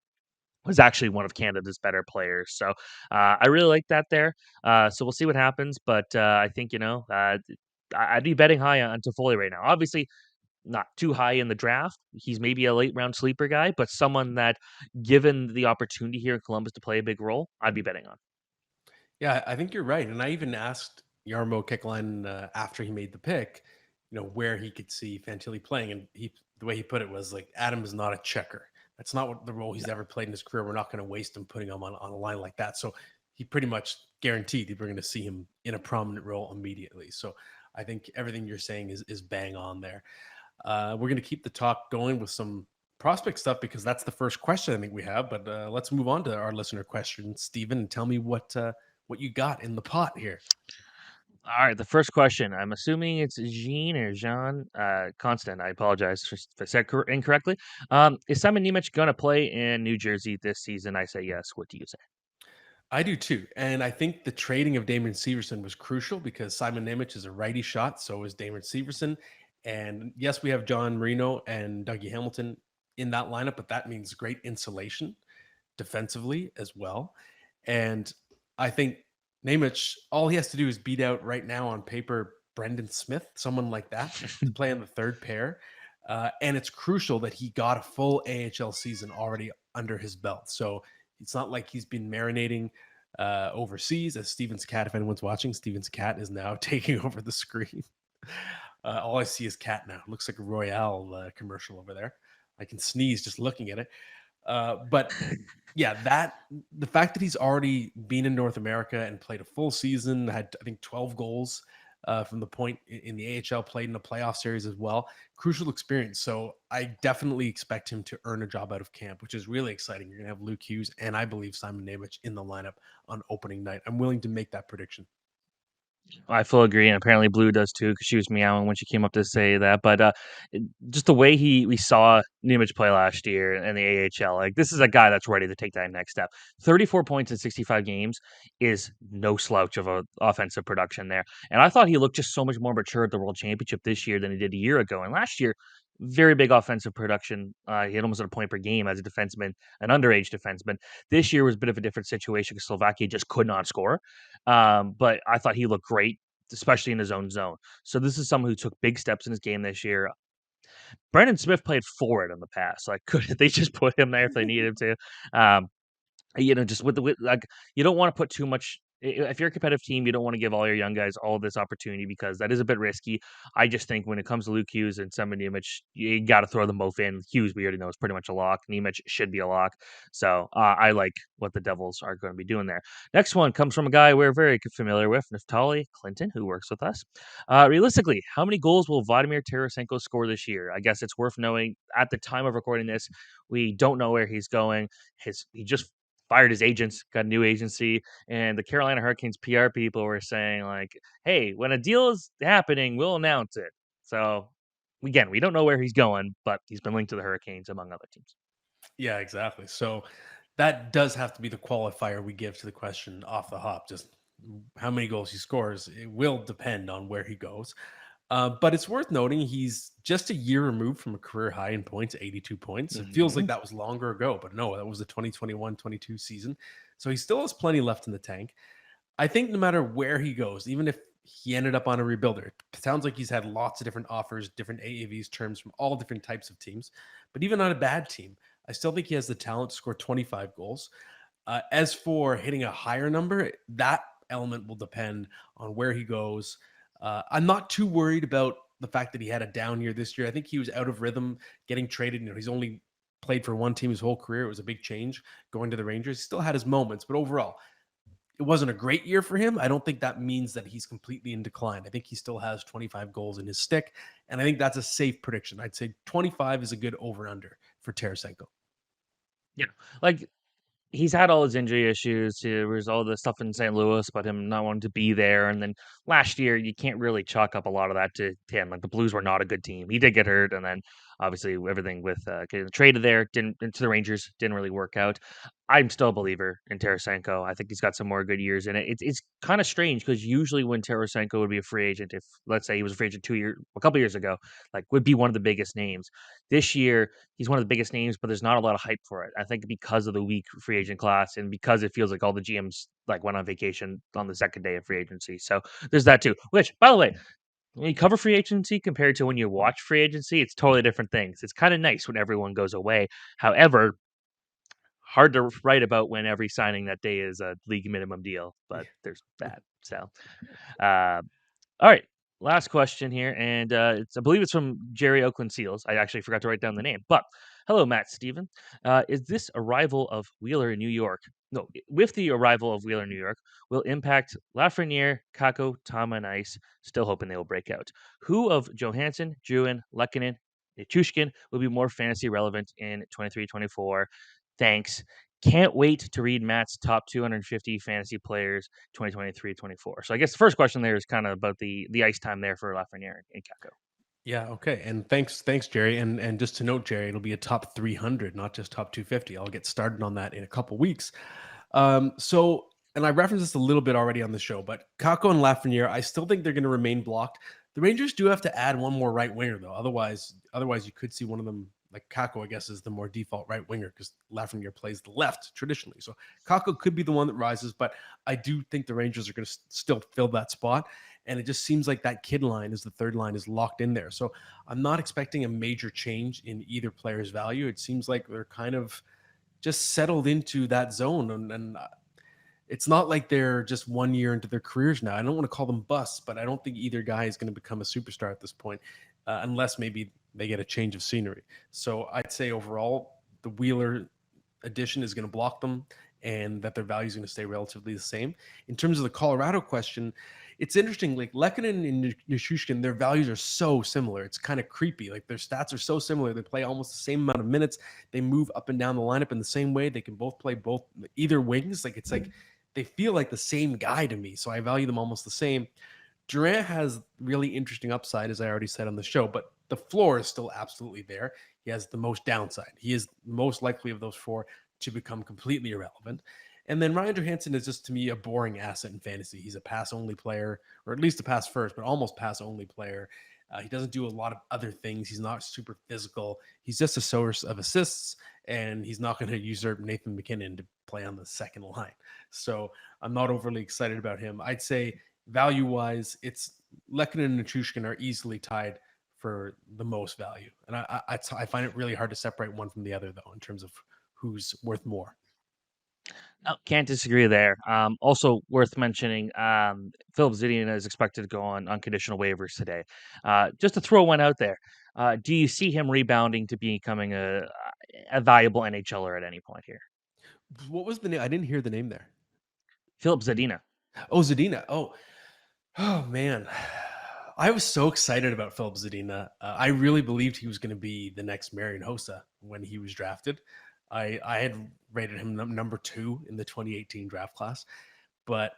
Was actually one of Canada's better players. So I really like that there. So we'll see what happens. But I think, I'd be betting high on Toffoli right now. Obviously, not too high in the draft. He's maybe a late round sleeper guy, but someone that, given the opportunity here in Columbus to play a big role, I'd be betting on. Yeah, I think you're right. And I even asked Jarmo Kekalainen after he made the pick, where he could see Fantilli playing. And the way he put it was like, Adam is not a checker. That's not what the role he's ever played in his career. We're not going to waste him putting him on a line like that. So he pretty much guaranteed that we're going to see him in a prominent role immediately. So I think everything you're saying is bang on there. We're going to keep the talk going with some prospect stuff because that's the first question I think we have. But let's move on to our listener question, Stephen, and tell me what you got in the pot here. All right, the first question. I'm assuming it's Jean or Jean Constant. I apologize if I said incorrectly. Is Simon Nemec going to play in New Jersey this season? I say yes. What do you say? I do too. And I think the trading of Damon Severson was crucial because Simon Nemec is a righty shot. So is Damon Severson. And yes, we have John Marino and Dougie Hamilton in that lineup, but that means great insulation defensively as well. And I think Nemec, all he has to do is beat out right now on paper Brendan Smith, someone like that, to play in the third pair. And it's crucial that he got a full AHL season already under his belt. So it's not like he's been marinating overseas. As Steven's cat, if anyone's watching, Steven's cat is now taking over the screen. All I see is cat now. It looks like a Royale commercial over there. I can sneeze just looking at it. But yeah, the fact that he's already been in North America and played a full season, had I think 12 goals from the point in the AHL, played in a playoff series as well. Crucial experience. So I definitely expect him to earn a job out of camp, which is really exciting. You're going to have Luke Hughes and I believe Simon Nemec in the lineup on opening night. I'm willing to make that prediction. I fully agree, and apparently Blue does too, because she was meowing when she came up to say that. But just the way we saw Nemec play last year in the AHL, like this is a guy that's ready to take that next step. 34 points in 65 games is no slouch of a offensive production there. And I thought he looked just so much more mature at the World Championship this year than he did a year ago. And last year, very big offensive production. He had almost at a point per game as a defenseman, an underage defenseman. This year was a bit of a different situation because Slovakia just could not score. But I thought he looked great, especially in his own zone. So this is someone who took big steps in his game this year. Brendan Smith played forward in the past. Like, could they just put him there if they needed him to? Just with like, you don't want to put too much. If you're a competitive team, you don't want to give all your young guys all this opportunity because that is a bit risky. I just think when it comes to Luke Hughes and Simon Nemec, you got to throw them both in. Hughes, we already know, is pretty much a lock. Nemec should be a lock. So I like what the Devils are going to be doing there. Next one comes from a guy we're very familiar with, Naftali Clinton, who works with us. Realistically, how many goals will Vladimir Tarasenko score this year? I guess it's worth knowing at the time of recording this, we don't know where he's going. He just fired his agents, got a new agency, and the Carolina Hurricanes PR people were saying like, "Hey, when a deal is happening, we'll announce it." So again, we don't know where he's going, but he's been linked to the Hurricanes among other teams. Yeah, exactly. So that does have to be the qualifier we give to the question off the hop. Just how many goals he scores. It will depend on where he goes. But it's worth noting he's just a year removed from a career high in points, 82 points. It feels like Mhm. that was longer ago, but no, that was the 2021-22 season. So he still has plenty left in the tank. I think no matter where he goes, even if he ended up on a rebuilder, it sounds like he's had lots of different offers, different AAVs terms from all different types of teams. But even on a bad team, I still think he has the talent to score 25 goals. As for hitting a higher number, that element will depend on where he goes. I'm not too worried about the fact that he had a down year this year. I think he was out of rhythm getting traded. He's only played for one team his whole career. It was a big change going to the Rangers. He still had his moments, but overall, it wasn't a great year for him. I don't think that means that he's completely in decline. I think he still has 25 goals in his stick, and I think that's a safe prediction. I'd say 25 is a good over under for Tarasenko. Yeah, like he's had all his injury issues. There was all the stuff in St. Louis about him not wanting to be there. And then last year, you can't really chalk up a lot of that to him. Like the Blues were not a good team. He did get hurt. And then obviously everything with getting traded there didn't into the Rangers didn't really work out. I'm still a believer in Tarasenko. I think he's got some more good years in it. It's kind of strange because usually when Tarasenko would be a free agent, if let's say he was a free agent a couple years ago, like would be one of the biggest names. This year, he's one of the biggest names, but there's not a lot of hype for it. I think because of the weak free agent class and because it feels like all the GMs like went on vacation on the second day of free agency. So there's that too. Which, by the way, when you cover free agency compared to when you watch free agency, it's totally different things. It's kind of nice when everyone goes away. However, hard to write about when every signing that day is a league minimum deal, but there's that. So, uh, all right. Last question here, and I believe it's from Jerry Oakland Seals. I actually forgot to write down the name, but hello, Matt Steven. Is this arrival of Wheeler in New York? No, with the arrival of Wheeler in New York, will impact Lafreniere, Kako, Tama, and Ice. Still hoping they will break out. Who of Johansson, Druin, Lehkonen, Nichushkin will be more fantasy relevant in 23-24? Thanks. Can't wait to read Matt's top 250 fantasy players 2023-24. So I guess the first question there is kind of about the ice time there for Lafreniere and Kako. Yeah, okay. And thanks, Jerry. And just to note, Jerry, it'll be a top 300, not just top 250. I'll get started on that in a couple weeks. And I referenced this a little bit already on the show, but Kako and Lafreniere, I still think they're going to remain blocked. The Rangers do have to add one more right winger, though. Otherwise, you could see one of them, like Kako, I guess, is the more default right winger because Lafreniere plays the left traditionally. So Kako could be the one that rises, but I do think the Rangers are going to still fill that spot. And it just seems like that kid line is the third line is locked in there. So I'm not expecting a major change in either player's value. It seems like they're kind of just settled into that zone. And it's not like they're just 1 year into their careers now. I don't want to call them busts, but I don't think either guy is going to become a superstar at this point, unless maybe they get a change of scenery. So I'd say overall, the Wheeler addition is going to block them. and that their value is going to stay relatively the same. In terms of the Colorado question, it's interesting. Like Lehkonen and Nichushkin, their values are so similar. It's kind of creepy. Like their stats are so similar. They play almost the same amount of minutes. They move up and down the lineup in the same way. They can both play both either wings. Like it's like they feel like the same guy to me. So I value them almost the same. Durant has really interesting upside, as I already said on the show, but the floor is still absolutely there. He has the most downside. He is most likely of those four to become completely irrelevant. And then Ryan Johansson is just to me a boring asset in fantasy. He's a pass only player, or at least a pass first, but almost pass only player. He doesn't do a lot of other things. He's not super physical. He's just a source of assists, and he's not going to usurp Nathan McKinnon to play on the second line. So I'm not overly excited about him. I'd say value wise, it's Lehkonen and Nichushkin are easily tied for the most value, and I find it really hard to separate one from the other though in terms of who's worth more. No, can't disagree there. Also worth mentioning, Philip Zadina is expected to go on unconditional waivers today. Just to throw one out there, do you see him rebounding to becoming a valuable NHLer at any point here? What was the name? I didn't hear the name there. Philip Zadina. Oh, Zadina. Oh man. I was so excited about Philip Zadina. I really believed he was going to be the next Marian Hossa when he was drafted. I had rated him number 2 in the 2018 draft class, but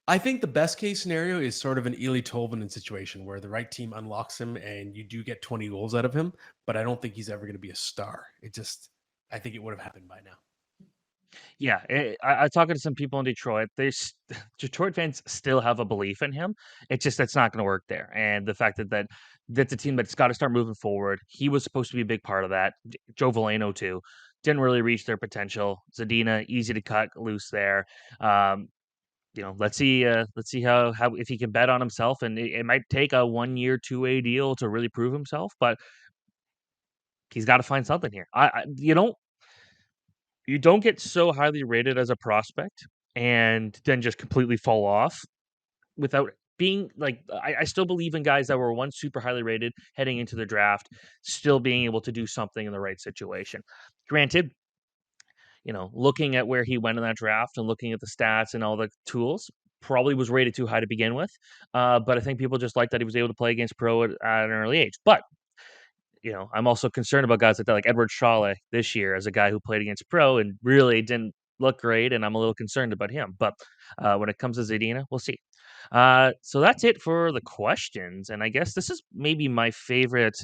I think the best case scenario is sort of an Eli Tolvanen situation where the right team unlocks him and you do get 20 goals out of him, but I don't think he's ever going to be a star. I think it would have happened by now. Yeah, I talking to some people in Detroit. Detroit fans still have a belief in him. It's just that's not going to work there. And the fact that that's a team that's got to start moving forward. He was supposed to be a big part of that. Joe Veleno too didn't really reach their potential. Zadina easy to cut loose there. Um, let's see how if he can bet on himself, and it might take a 1 year 2-way deal to really prove himself, but he's got to find something here. You don't get so highly rated as a prospect and then just completely fall off without being like I still believe in guys that were once super highly rated heading into the draft, still being able to do something in the right situation. Granted, looking at where he went in that draft and looking at the stats and all the tools, probably was rated too high to begin with. But I think people just like that he was able to play against pro at an early age. But I'm also concerned about guys like that, like Edward Schale this year as a guy who played against pro and really didn't look great, and I'm a little concerned about him. But when it comes to Zadina, we'll see. So that's it for the questions, and I guess this is maybe my favorite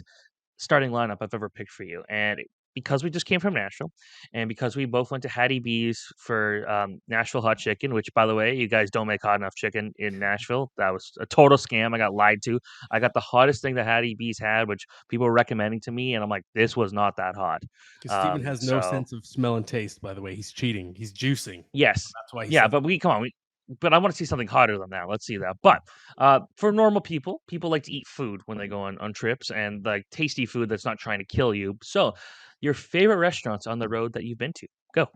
starting lineup I've ever picked for you. And because we just came from Nashville, and because we both went to Hattie B's for Nashville hot chicken, which by the way, you guys don't make hot enough chicken in Nashville. That was a total scam. I got lied to. I got the hottest thing that Hattie B's had, which people were recommending to me, and I'm like, this was not that hot. Because Steven has no So sense of smell and taste, by the way. He's cheating. He's juicing. yes, That's why he yeah, says but we come on. But I want to see something hotter than that. Let's see that. But for normal people, people like to eat food when they go on trips and like tasty food that's not trying to kill you. So, your favorite restaurants on the road that you've been to? Go.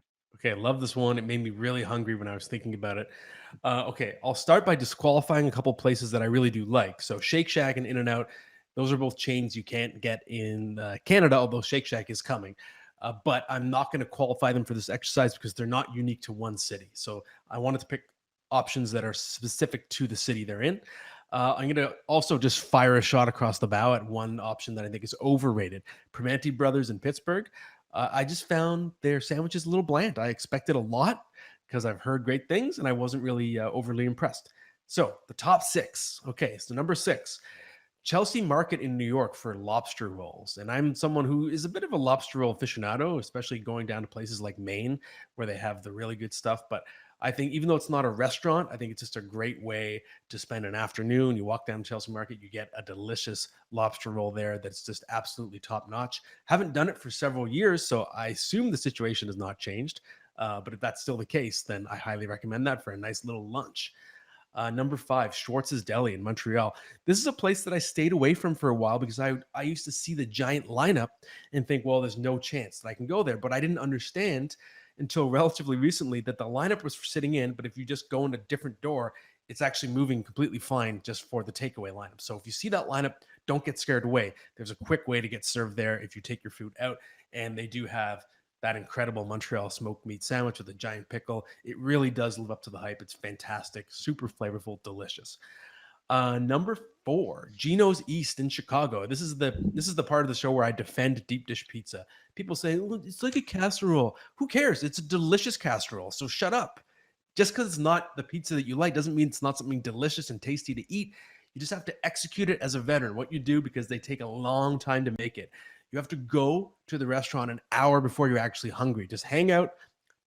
okay, I love this one. It made me really hungry when I was thinking about it. Okay, I'll start by disqualifying a couple places that I really do like. So Shake Shack and In and Out, those are both chains you can't get in Canada, although Shake Shack is coming. But I'm not going to qualify them for this exercise because they're not unique to one city. So I wanted to pick options that are specific to the city they're in. I'm going to also just fire a shot across the bow at one option that I think is overrated. Primanti Brothers in Pittsburgh. I just found their sandwiches a little bland. I expected a lot because I've heard great things and I wasn't really overly impressed. So the top 6. Okay, so number 6, Chelsea Market in New York for lobster rolls. And I'm someone who is a bit of a lobster roll aficionado, especially going down to places like Maine where they have the really good stuff. But I think even though it's not a restaurant, I think it's just a great way to spend an afternoon. You walk down to Chelsea Market, you get a delicious lobster roll there that's just absolutely top notch. Haven't done it for several years, so I assume the situation has not changed. But if that's still the case, then I highly recommend that for a nice little lunch. Number 5, Schwartz's Deli in Montreal. This is a place that I stayed away from for a while because I used to see the giant lineup and think, well, there's no chance that I can go there. But I didn't understand until relatively recently that the lineup was sitting in, but if you just go in a different door, it's actually moving completely fine just for the takeaway lineup. So if you see that lineup, don't get scared away. There's a quick way to get served there if you take your food out, and they do have that incredible Montreal smoked meat sandwich with a giant pickle. It really does live up to the hype. It's fantastic, super flavorful, delicious. Number 4, Gino's East in Chicago. This is the part of the show where I defend deep dish pizza. People say, "Look, it's like a casserole." Who cares? It's a delicious casserole. So shut up. Just because it's not the pizza that you like doesn't mean it's not something delicious and tasty to eat. You just have to execute it as a veteran, what you do, because they take a long time to make it. You have to go to the restaurant an hour before you're actually hungry. Just hang out,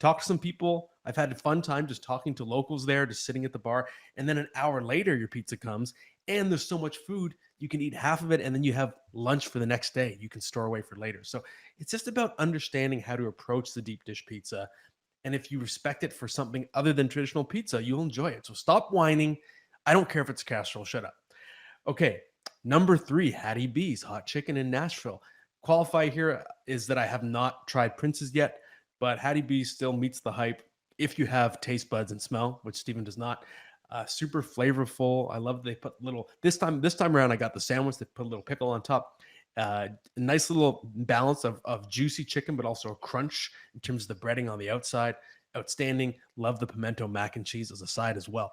talk to some people. I've had a fun time just talking to locals there, just sitting at the bar. And then an hour later, your pizza comes, and there's so much food, you can eat half of it, and then you have lunch for the next day. You can store away for later. So it's just about understanding how to approach the deep dish pizza. And if you respect it for something other than traditional pizza, you'll enjoy it. So stop whining. I don't care if it's a casserole. Shut up. Okay. Number 3, Hattie B's Hot Chicken in Nashville. Qualify here is that I have not tried Prince's yet, but Hattie B's still meets the hype if you have taste buds and smell, which Steven does not. Super flavorful. I love they put little this time around. I got the sandwich. They put a little pickle on top. Nice little balance of juicy chicken, but also a crunch in terms of the breading on the outside. Outstanding. Love the pimento mac and cheese as a side as well.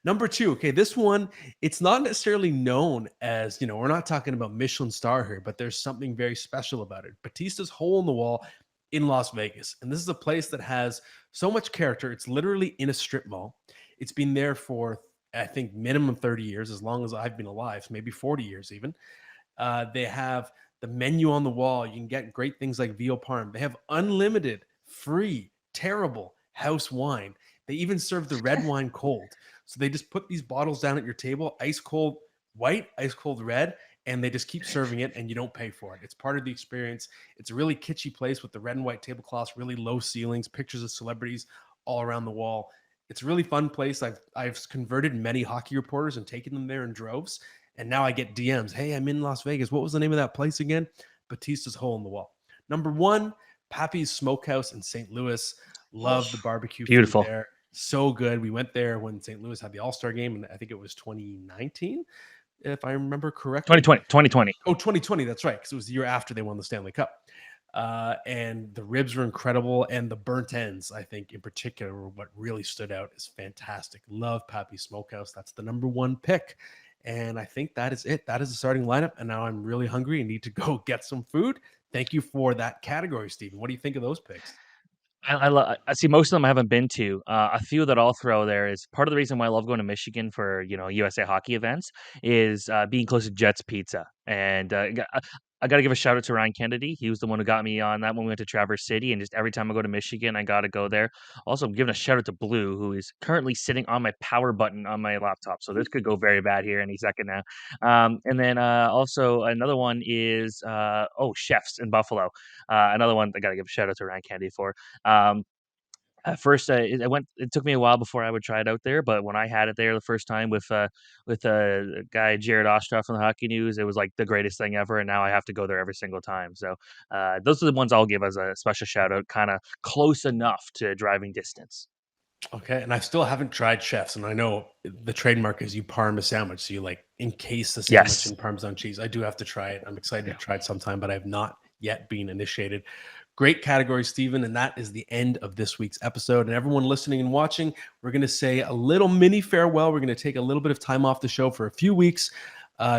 Number 2, okay, this one, it's not necessarily known as, we're not talking about Michelin star here, but there's something very special about it. Batista's Hole in the Wall in Las Vegas. And this is a place that has so much character. It's literally in a strip mall. It's been there for, I think, minimum 30 years, as long as I've been alive, maybe 40 years even. They have the menu on the wall. You can get great things like veal parm. They have unlimited, free, terrible house wine. They even serve the red wine cold. So they just put these bottles down at your table, ice cold white, ice cold red, and they just keep serving it, and you don't pay for it. It's part of the experience. It's a really kitschy place with the red and white tablecloths, really low ceilings, pictures of celebrities all around the wall. It's a really fun place. I've converted many hockey reporters and taken them there in droves. And now I get DMs. Hey, I'm in Las Vegas. What was the name of that place again? Batista's Hole in the Wall. Number 1, Pappy's Smokehouse in St. Louis. Love the barbecue food Beautiful. there. So good. We went there when St. Louis had the All-Star game, and I think it was 2019, if I remember correctly. 2020. Oh, 2020. That's right, because it was the year after they won the Stanley Cup. And the ribs were incredible, and the burnt ends, I think, in particular, were what really stood out. Is fantastic. Love Pappy's Smokehouse. That's the number 1 pick. And I think that is it. That is the starting lineup. And now I'm really hungry and need to go get some food. Thank you for that category, Stephen. What do you think of those picks? I see most of them I haven't been to. A few that I'll throw there is part of the reason why I love going to Michigan for USA hockey events is being close to Jets Pizza, and I got to give a shout out to Ryan Kennedy. He was the one who got me on that when we went to Traverse City, and just every time I go to Michigan, I got to go there. Also, I'm giving a shout out to Blue, who is currently sitting on my power button on my laptop, so this could go very bad here any second now. And then also another one is Chefs in Buffalo. Another one I got to give a shout out to Ryan Kennedy for. Um, at first, it took me a while before I would try it out there, but when I had it there the first time with guy Jared Ostroff from the Hockey News, it was like the greatest thing ever, and now I have to go there every single time. So those are the ones I'll give as a special shout out, kind of close enough to driving distance. Okay. And I still haven't tried Chefs. And I know the trademark is you parm a sandwich. So you like encase the sandwich Yes. in Parmesan cheese. I do have to try it. I'm excited to Yeah. try it sometime, but I have not yet been initiated. Great category, Stephen. And that is the end of this week's episode. And everyone listening and watching, we're going to say a little mini farewell. We're going to take a little bit of time off the show for a few weeks,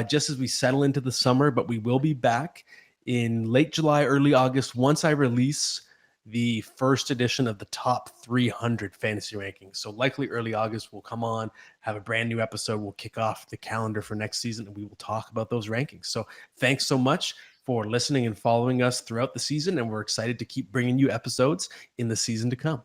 just as we settle into the summer. But we will be back in late July, early August, once I release the first edition of the top 300 fantasy rankings. So likely early August, we'll come on, have a brand new episode. We'll kick off the calendar for next season, and we will talk about those rankings. So thanks so much for listening and following us throughout the season. And we're excited to keep bringing you episodes in the season to come.